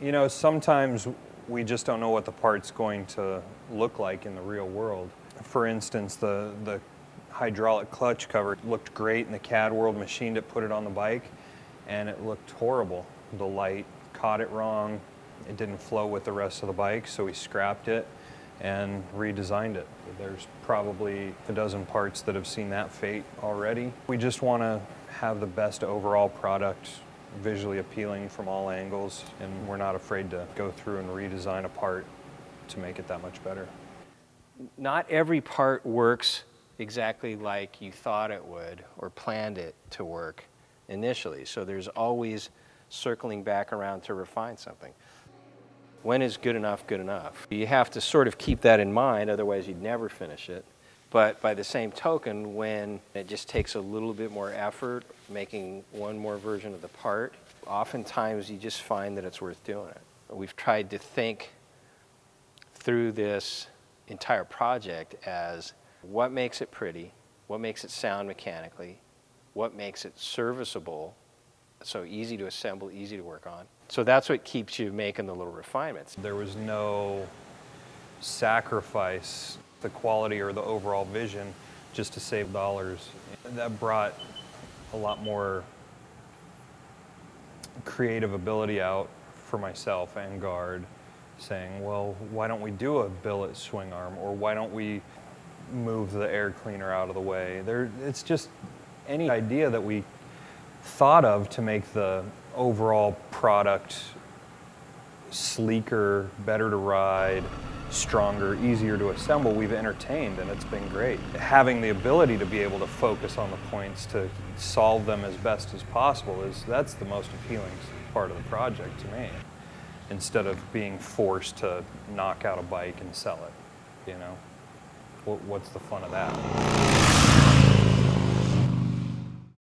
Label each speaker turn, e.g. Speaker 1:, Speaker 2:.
Speaker 1: You know, sometimes we just don't know what the part's going to look like in the real world. For instance, the hydraulic clutch cover looked great in the CAD world, machined it, put it on the bike, and it looked horrible. The light caught it wrong. It didn't flow with the rest of the bike, so we scrapped it and redesigned it. There's probably a dozen parts that have seen that fate already. We just want to have the best overall product, visually appealing from all angles, and we're not afraid to go through and redesign a part to make it that much better.
Speaker 2: Not every part works exactly like you thought it would or planned it to work initially, so there's always circling back around to refine something. When is good enough good enough? You have to sort of keep that in mind, otherwise you'd never finish it. But by the same token, when it just takes a little bit more effort, making one more version of the part, oftentimes you just find that it's worth doing it. We've tried to think through this entire project as what makes it pretty, what makes it sound mechanically, what makes it serviceable, so easy to assemble, easy to work on. So that's what keeps you making the little refinements.
Speaker 1: There was no sacrifice, the quality or the overall vision, just to save dollars. That brought a lot more creative ability out for myself and Guard, saying, well, why don't we do a billet swing arm, or why don't we move the air cleaner out of the way? It's just any idea that we thought of to make the overall product sleeker, better to ride, stronger, easier to assemble, we've entertained, and it's been great. Having the ability to be able to focus on the points, to solve them as best as possible, that's the most appealing part of the project to me, instead of being forced to knock out a bike and sell it, you know? What's the fun of that?